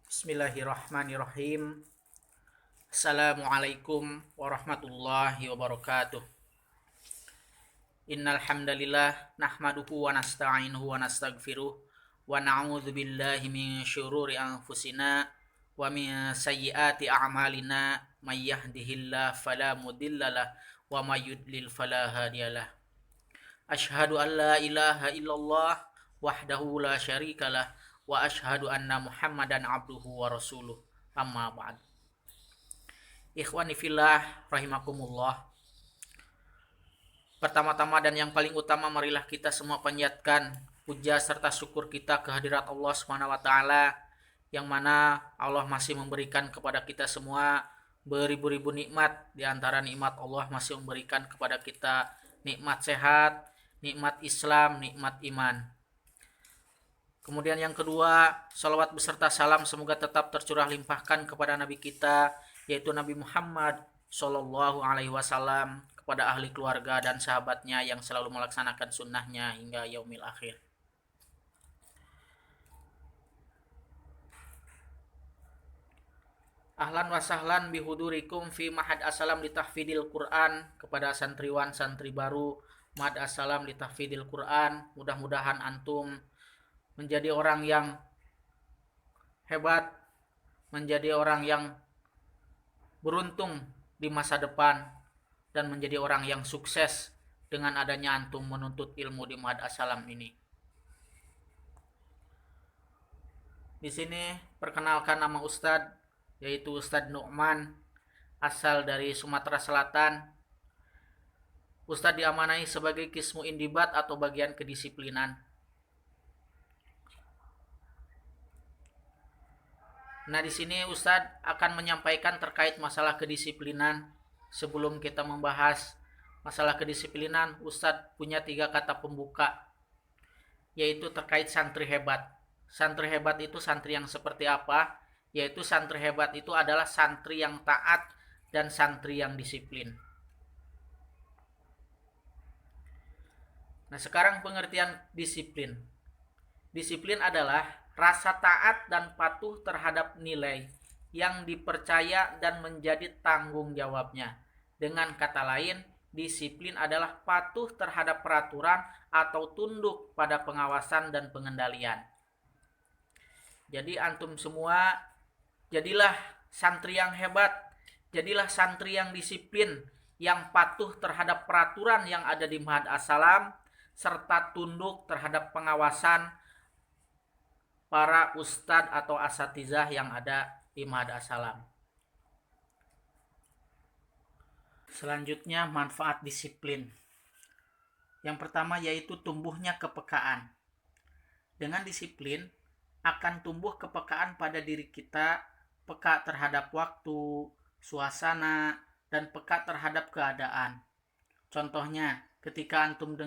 Bismillahirrahmanirrahim. Assalamualaikum warahmatullahi wabarakatuh. Innal hamdalillah nahmaduhu wa nasta'inuhu wa nastaghfiruh wa na'udzu billahi min syururi anfusina wa min sayyiati a'malina may yahdihillahu fala mudhillalah wa may yudlil fala hadiyalah. Asyhadu an la ilaha illallah wahdahu la syarikalah wa asyhadu anna Muhammadan abduhu wa rasuluh. Amma ba'd. Ikhwani fillah rahimakumullah. Pertama-tama dan yang paling utama, marilah kita semua panjatkan puja serta syukur kita kehadirat Allah Subhanahu wa taala, yang mana Allah masih memberikan kepada kita semua beribu-ribu nikmat. Di antara nikmat Allah masih memberikan kepada kita nikmat sehat, nikmat Islam, nikmat iman. Kemudian yang kedua, salawat beserta salam semoga tetap tercurah limpahkan kepada Nabi kita, yaitu Nabi Muhammad Sallallahu Alaihi Wasallam, kepada ahli keluarga dan sahabatnya yang selalu melaksanakan sunnahnya hingga yaumil akhir. Ahlan wa sahlan bihudurikum fi Mahad Assalam li tahfidil Quran. Kepada santriwan santri baru Mahad Assalam li tahfidil Quran, mudah-mudahan antum menjadi orang yang hebat, menjadi orang yang beruntung di masa depan, dan menjadi orang yang sukses dengan adanya antum menuntut ilmu di Mahad Assalam ini. Di sini perkenalkan nama Ustadz, yaitu Ustadz Nu'man, asal dari Sumatera Selatan. Ustadz diamanai sebagai Qismu Indibat atau bagian kedisiplinan. Nah, di sini Ustadz akan menyampaikan terkait masalah kedisiplinan. Sebelum kita membahas masalah kedisiplinan, Ustadz punya 3 kata pembuka, yaitu terkait santri hebat. Santri hebat itu santri yang seperti apa? Yaitu santri hebat itu adalah santri yang taat dan santri yang disiplin. Nah, sekarang pengertian disiplin. Disiplin adalah rasa taat dan patuh terhadap nilai yang dipercaya dan menjadi tanggung jawabnya. Dengan kata lain, disiplin adalah patuh terhadap peraturan atau tunduk pada pengawasan dan pengendalian. Jadi antum semua jadilah santri yang hebat, jadilah santri yang disiplin, yang patuh terhadap peraturan yang ada di Mahad Assalam, serta tunduk terhadap pengawasan para ustadz atau asatizah yang ada di Mahad Assalam. Selanjutnya, manfaat disiplin. Yang pertama yaitu tumbuhnya kepekaan. Dengan disiplin akan tumbuh kepekaan pada diri kita, peka terhadap waktu, suasana, dan peka terhadap keadaan. Contohnya, ketika antum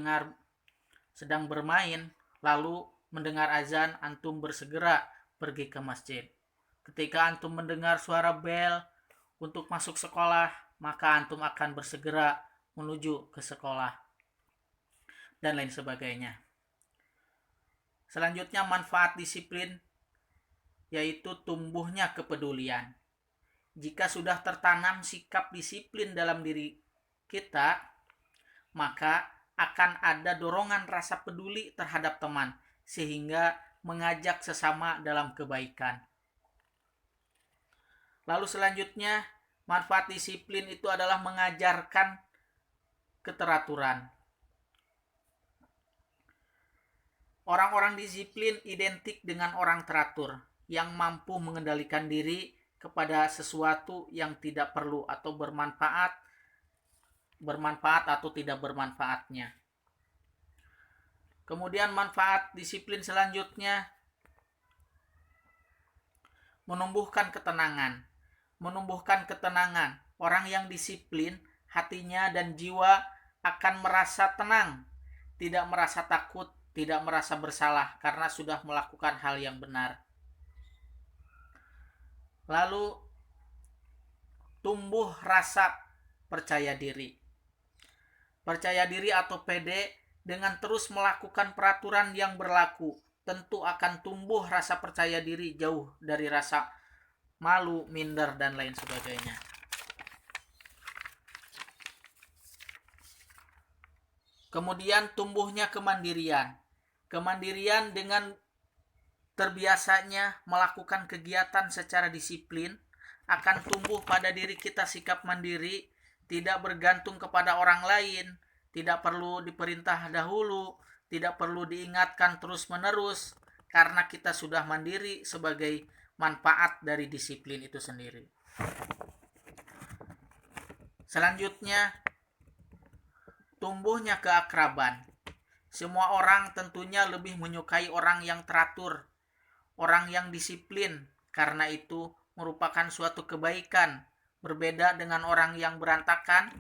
sedang bermain, lalu mendengar azan, antum bersegera pergi ke masjid. Ketika antum mendengar suara bel untuk masuk sekolah, maka antum akan bersegera menuju ke sekolah, dan lain sebagainya. Selanjutnya, manfaat disiplin yaitu tumbuhnya kepedulian. Jika sudah tertanam sikap disiplin dalam diri kita, maka akan ada dorongan rasa peduli terhadap teman, sehingga mengajak sesama dalam kebaikan. Lalu selanjutnya, manfaat disiplin itu adalah mengajarkan keteraturan. Orang-orang disiplin identik dengan orang teratur, yang mampu mengendalikan diri kepada sesuatu yang tidak perlu atau bermanfaat atau tidak bermanfaatnya. Kemudian manfaat disiplin selanjutnya menumbuhkan ketenangan. Orang yang disiplin, hatinya dan jiwa akan merasa tenang, tidak merasa takut, tidak merasa bersalah karena sudah melakukan hal yang benar. Lalu tumbuh rasa percaya diri. Percaya diri atau pede dengan terus melakukan peraturan yang berlaku, tentu akan tumbuh rasa percaya diri jauh dari rasa malu, minder, dan lain sebagainya. Kemudian tumbuhnya kemandirian. Kemandirian dengan terbiasanya melakukan kegiatan secara disiplin akan tumbuh pada diri kita sikap mandiri, tidak bergantung kepada orang lain, tidak perlu diperintah dahulu, tidak perlu diingatkan terus-menerus, karena kita sudah mandiri sebagai manfaat dari disiplin itu sendiri. Selanjutnya, tumbuhnya keakraban. Semua orang tentunya lebih menyukai orang yang teratur, orang yang disiplin, karena itu merupakan suatu kebaikan. Berbeda dengan orang yang berantakan,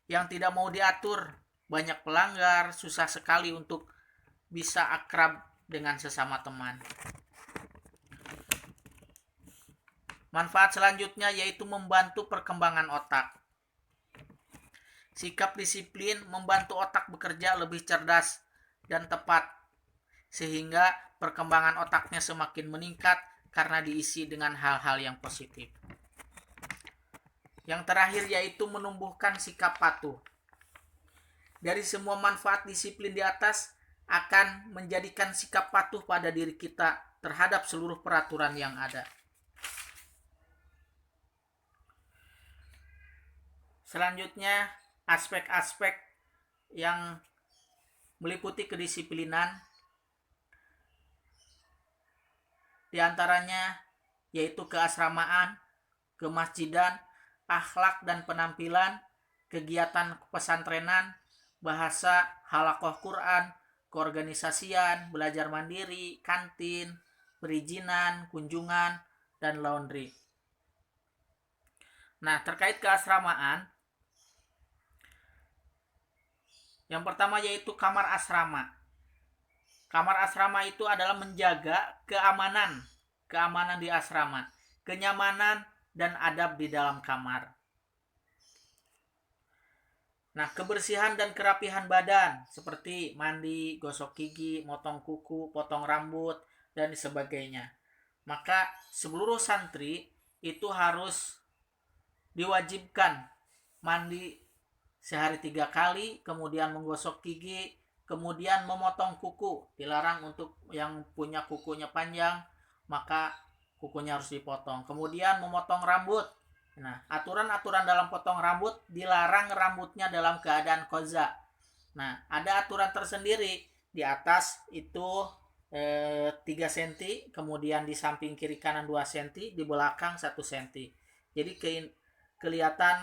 yang tidak mau diatur, banyak pelanggar, susah sekali untuk bisa akrab dengan sesama teman. Manfaat selanjutnya yaitu membantu perkembangan otak. Sikap disiplin membantu otak bekerja lebih cerdas dan tepat, sehingga perkembangan otaknya semakin meningkat karena diisi dengan hal-hal yang positif. Yang terakhir yaitu menumbuhkan sikap patuh. Dari semua manfaat disiplin di atas akan menjadikan sikap patuh pada diri kita terhadap seluruh peraturan yang ada. Selanjutnya, aspek-aspek yang meliputi kedisiplinan, diantaranya yaitu keasramaan, kemasjidan, akhlak dan penampilan, kegiatan pesantrenan, bahasa, halaqah Quran, keorganisasian, belajar mandiri, kantin, perizinan, kunjungan, dan laundry. Nah, terkait keasramaan, yang pertama yaitu kamar asrama. Kamar asrama itu adalah menjaga keamanan di asrama, kenyamanan dan adab di dalam kamar. Nah, kebersihan dan kerapihan badan seperti mandi, gosok gigi, motong kuku, potong rambut, dan sebagainya. Maka seluruh santri itu harus diwajibkan mandi sehari 3 kali, kemudian menggosok gigi, kemudian memotong kuku. Dilarang untuk yang punya kukunya panjang, maka kukunya harus dipotong. Kemudian memotong rambut. Nah, aturan-aturan dalam potong rambut, dilarang rambutnya dalam keadaan koza. Nah, ada aturan tersendiri. Di atas itu 3 cm, kemudian di samping kiri kanan 2 cm, di belakang 1 cm. Jadi kelihatan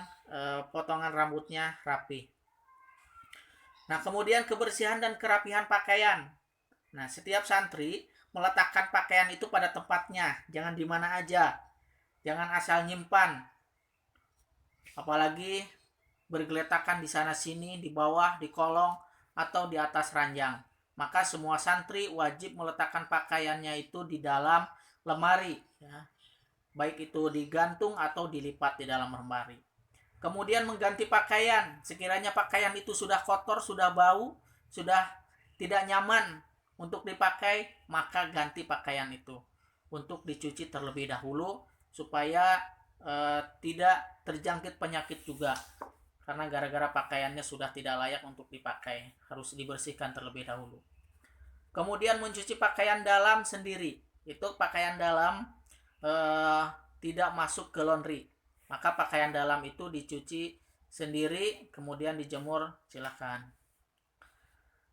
potongan rambutnya rapi. Nah, kemudian kebersihan dan kerapihan pakaian. Nah, setiap santri meletakkan pakaian itu pada tempatnya, jangan di mana aja. Jangan asal nyimpan. Apalagi bergeletakan di sana sini, di bawah, di kolong, atau di atas ranjang. Maka semua santri wajib meletakkan pakaiannya itu di dalam lemari, ya. Baik itu digantung atau dilipat di dalam lemari. Kemudian mengganti pakaian. Sekiranya pakaian itu sudah kotor, sudah bau, sudah tidak nyaman untuk dipakai, maka ganti pakaian itu untuk dicuci terlebih dahulu supaya tidak terjangkit penyakit juga. Karena gara-gara pakaiannya sudah tidak layak untuk dipakai, harus dibersihkan terlebih dahulu. Kemudian mencuci pakaian dalam sendiri. Itu pakaian dalam tidak masuk ke laundry, maka pakaian dalam itu dicuci sendiri, kemudian dijemur, silakan,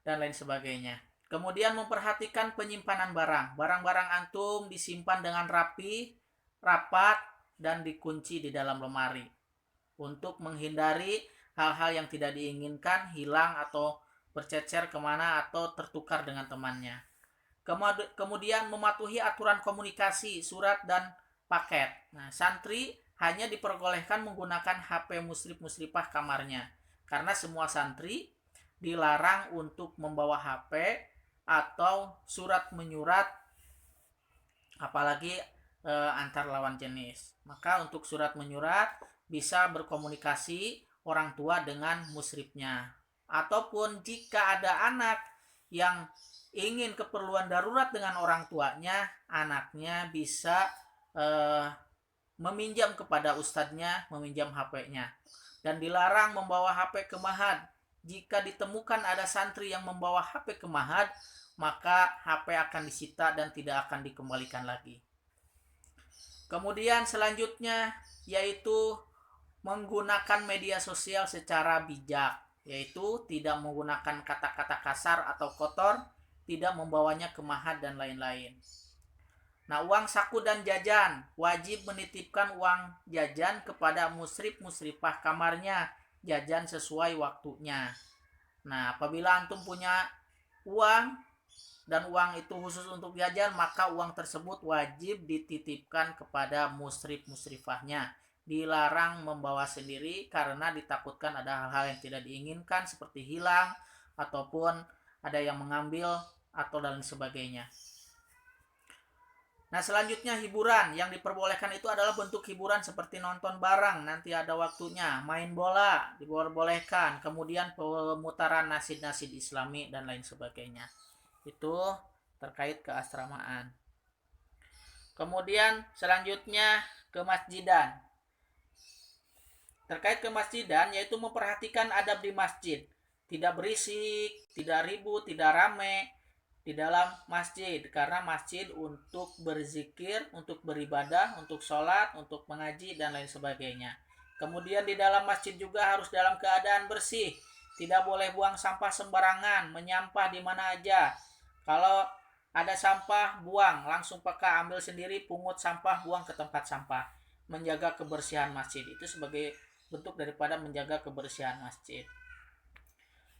dan lain sebagainya. Kemudian memperhatikan penyimpanan barang-barang antum disimpan dengan rapi, rapat, dan dikunci di dalam lemari untuk menghindari hal-hal yang tidak diinginkan hilang atau bercecer kemana atau tertukar dengan temannya. Kemudian mematuhi aturan komunikasi, surat, dan paket. Nah, santri hanya diperbolehkan menggunakan HP musrif-musrifah kamarnya. Karena semua santri dilarang untuk membawa HP atau surat menyurat, apalagi antar lawan jenis. Maka untuk surat menyurat bisa berkomunikasi orang tua dengan musrifnya. Ataupun jika ada anak yang ingin keperluan darurat dengan orang tuanya, anaknya bisa meminjam kepada ustadznya, meminjam HP-nya. Dan dilarang membawa HP ke mahad. Jika ditemukan ada santri yang membawa HP ke mahad, maka HP akan disita dan tidak akan dikembalikan lagi. Kemudian selanjutnya yaitu menggunakan media sosial secara bijak, yaitu tidak menggunakan kata-kata kasar atau kotor, tidak membawanya ke mahad dan lain-lain. Nah, uang saku dan jajan, wajib menitipkan uang jajan kepada musrif-musrifah kamarnya, jajan sesuai waktunya. Nah, apabila antum punya uang dan uang itu khusus untuk jajan, maka uang tersebut wajib dititipkan kepada musrif-musrifahnya. Dilarang membawa sendiri karena ditakutkan ada hal-hal yang tidak diinginkan seperti hilang ataupun ada yang mengambil atau dan sebagainya. Nah, selanjutnya hiburan. Yang diperbolehkan itu adalah bentuk hiburan seperti nonton bareng, nanti ada waktunya, main bola diperbolehkan, kemudian pemutaran nasid-nasid islami dan lain sebagainya. Itu terkait keasramaan. Kemudian selanjutnya kemasjidan. Terkait kemasjidan yaitu memperhatikan adab di masjid. Tidak berisik, tidak ribut, tidak rame di dalam masjid, karena masjid untuk berzikir, untuk beribadah, untuk sholat, untuk mengaji dan lain sebagainya. Kemudian di dalam masjid juga harus dalam keadaan bersih, tidak boleh buang sampah sembarangan, menyampah di mana aja. Kalau ada sampah, buang langsung pakai, ambil sendiri, pungut sampah, buang ke tempat sampah. Menjaga kebersihan masjid itu sebagai bentuk daripada menjaga kebersihan masjid.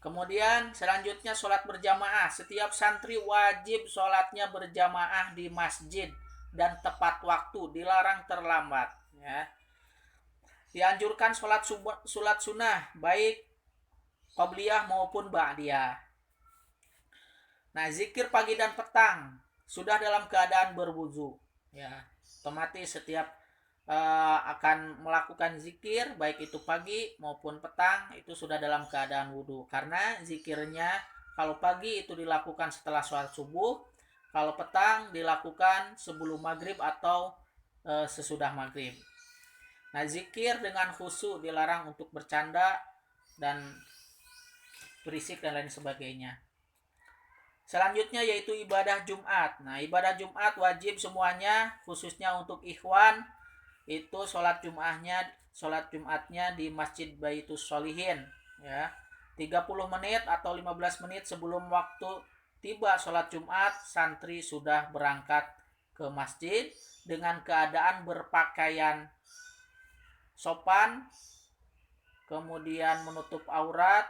Kemudian selanjutnya sholat berjamaah. Setiap santri wajib sholatnya berjamaah di masjid dan tepat waktu, dilarang terlambat. Ya. Dianjurkan sholat sunnah baik qobliyah maupun ba'diyah. Nah, zikir pagi dan petang sudah dalam keadaan berwudu. Ya, otomatis setiap akan melakukan zikir baik itu pagi maupun petang itu sudah dalam keadaan wudhu, karena zikirnya kalau pagi itu dilakukan setelah sholat subuh, kalau petang dilakukan sebelum maghrib atau sesudah maghrib. Nah, zikir dengan khusyuk, dilarang untuk bercanda dan berisik dan lain sebagainya. Selanjutnya yaitu ibadah Jumat. Nah, ibadah Jumat wajib semuanya, khususnya untuk ikhwan, itu sholat Jumatnya di Masjid Baitus Sholihin, ya. 30 menit atau 15 menit sebelum waktu tiba sholat Jumat, santri sudah berangkat ke masjid dengan keadaan berpakaian sopan, kemudian menutup aurat,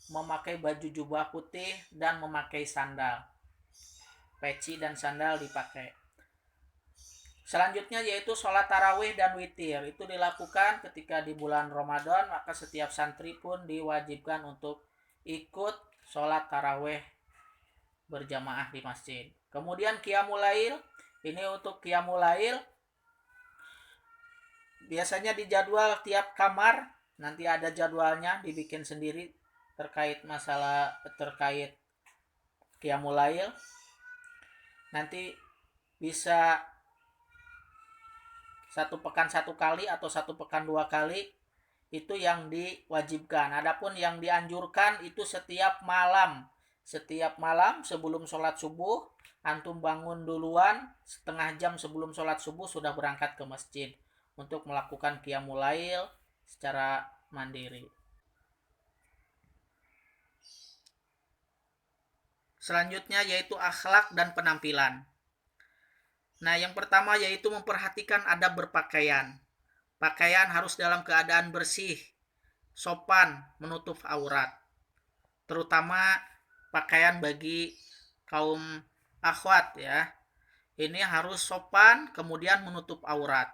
memakai baju jubah putih dan memakai sandal. Peci dan sandal dipakai. Selanjutnya yaitu sholat tarawih dan witir. Itu dilakukan ketika di bulan Ramadan, maka setiap santri pun diwajibkan untuk ikut sholat tarawih berjamaah di masjid. Kemudian qiyamul lail. Ini untuk qiyamul lail biasanya dijadwal tiap kamar. Nanti ada jadwalnya, dibikin sendiri terkait qiyamul lail. Nanti bisa 1 pekan 1 kali atau 1 pekan 2 kali, itu yang diwajibkan. Adapun yang dianjurkan itu setiap malam sebelum sholat subuh, antum bangun duluan, setengah jam sebelum sholat subuh sudah berangkat ke masjid untuk melakukan qiyamul lail secara mandiri. Selanjutnya yaitu akhlak dan penampilan. Nah, yang pertama yaitu memperhatikan adab berpakaian. Pakaian harus dalam keadaan bersih, sopan, menutup aurat. Terutama pakaian bagi kaum akhwat, ya. Ini harus sopan, kemudian menutup aurat.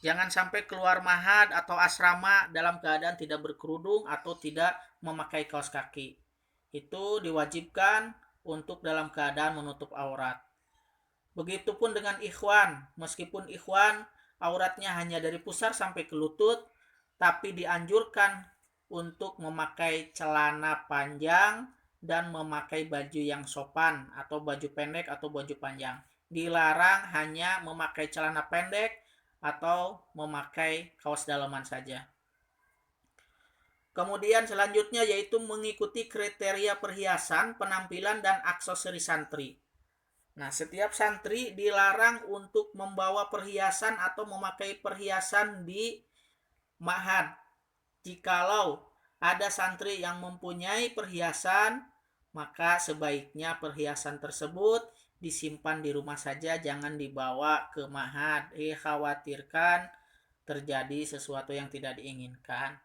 Jangan sampai keluar mahad atau asrama dalam keadaan tidak berkerudung atau tidak memakai kaos kaki. Itu diwajibkan untuk dalam keadaan menutup aurat. Begitupun dengan ikhwan. Meskipun ikhwan auratnya hanya dari pusar sampai ke lutut, tapi dianjurkan untuk memakai celana panjang dan memakai baju yang sopan atau baju pendek atau baju panjang. Dilarang hanya memakai celana pendek atau memakai kaos dalaman saja. Kemudian selanjutnya yaitu mengikuti kriteria perhiasan, penampilan, dan aksesori santri. Nah, setiap santri dilarang untuk membawa perhiasan atau memakai perhiasan di ma'had. Jikalau ada santri yang mempunyai perhiasan, maka sebaiknya perhiasan tersebut disimpan di rumah saja, jangan dibawa ke ma'had. Dikhawatirkan terjadi sesuatu yang tidak diinginkan.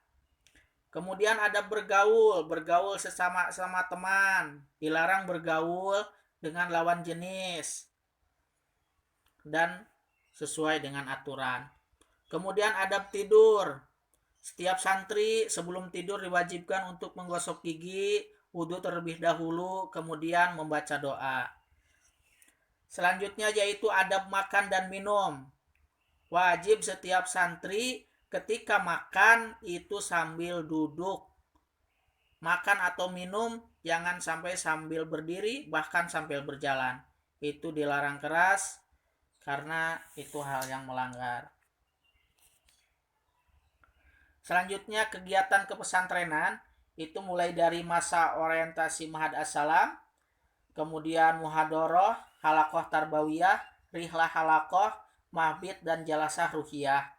Kemudian ada bergaul sesama teman. Dilarang bergaul dengan lawan jenis dan sesuai dengan aturan. Kemudian adab tidur. Setiap santri sebelum tidur diwajibkan untuk menggosok gigi, wudhu terlebih dahulu, kemudian membaca doa. Selanjutnya yaitu adab makan dan minum. Wajib setiap santri ketika makan itu sambil duduk. Makan atau minum jangan sampai sambil berdiri, bahkan sambil berjalan. Itu dilarang keras karena itu hal yang melanggar. Selanjutnya kegiatan kepesantrenan itu mulai dari masa orientasi Ma'had As-Salam, kemudian muhadoroh, halakoh tarbawiyah, rihlah halakoh, mahbid dan jalasah ruhiyah,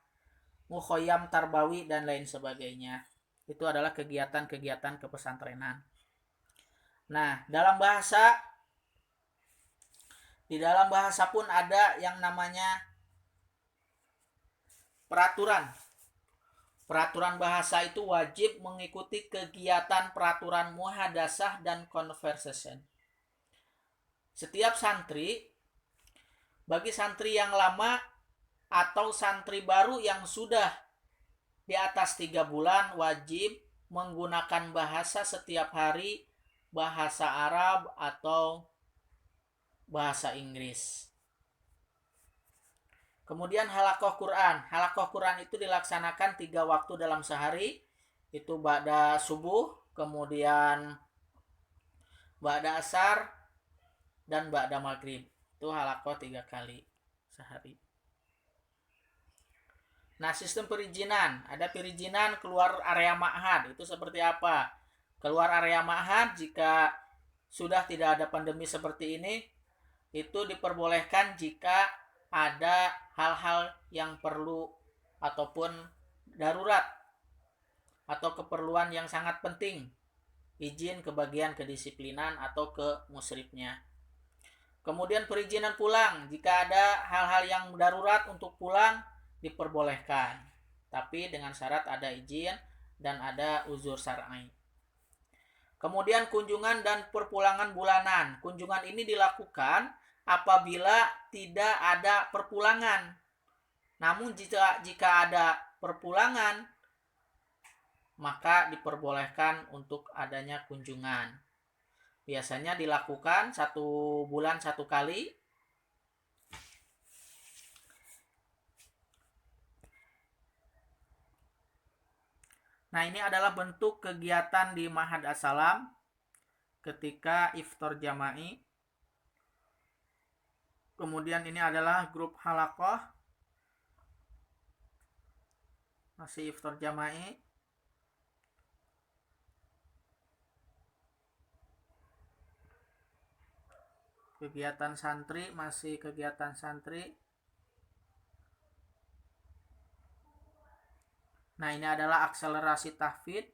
mukhoyam tarbawi dan lain sebagainya. Itu adalah kegiatan-kegiatan kepesantrenan. Nah, di dalam bahasa pun ada yang namanya peraturan. Peraturan bahasa itu wajib mengikuti kegiatan peraturan muhadasah dan conversation. Setiap santri, bagi santri yang lama atau santri baru yang sudah di atas 3 bulan, wajib menggunakan bahasa setiap hari, bahasa Arab atau bahasa Inggris. Kemudian halakoh Quran. Halakoh Quran itu dilaksanakan 3 waktu dalam sehari. Itu ba'da subuh, kemudian ba'da asar, dan ba'da maghrib. Itu halakoh 3 kali sehari. Nah, sistem perizinan. Ada perizinan keluar area ma'had. Itu seperti apa? Keluar area ma'had jika sudah tidak ada pandemi seperti ini, itu diperbolehkan jika ada hal-hal yang perlu ataupun darurat atau keperluan yang sangat penting. Izin ke bagian kedisiplinan atau ke musrifnya. Kemudian perizinan pulang. Jika ada hal-hal yang darurat untuk pulang, diperbolehkan, tapi dengan syarat ada izin dan ada uzur syar'i. Kemudian kunjungan dan perpulangan bulanan. Kunjungan ini dilakukan apabila tidak ada perpulangan. Namun jika ada perpulangan, maka diperbolehkan untuk adanya kunjungan. Biasanya dilakukan 1 bulan 1 kali. Nah, ini adalah bentuk kegiatan di Ma'had As-Salam ketika iftar jama'i. Kemudian ini adalah grup halakoh, masih iftar jama'i. Kegiatan santri, masih kegiatan santri. Nah, ini adalah akselerasi tahfidz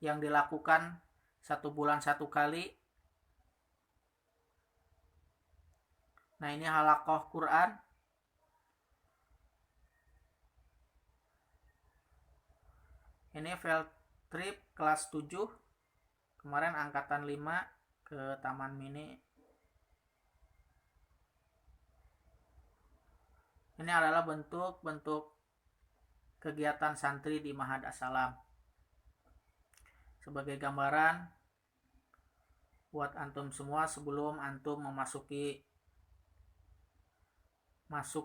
yang dilakukan 1 bulan 1 kali. Nah, ini halakoh Quran. Ini field trip kelas 7. Kemarin angkatan 5 ke Taman Mini. Ini adalah bentuk kegiatan santri di Ma'had As-Salam. Sebagai gambaran buat antum semua sebelum antum masuk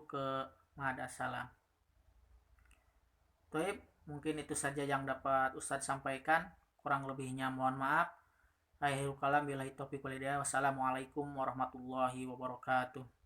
ke Ma'had As-Salam. Baik, mungkin itu saja yang dapat Ustadz sampaikan. Kurang lebihnya mohon maaf. Akhirul kalam billahi taufiq wal hidayah. Wassalamualaikum warahmatullahi wabarakatuh.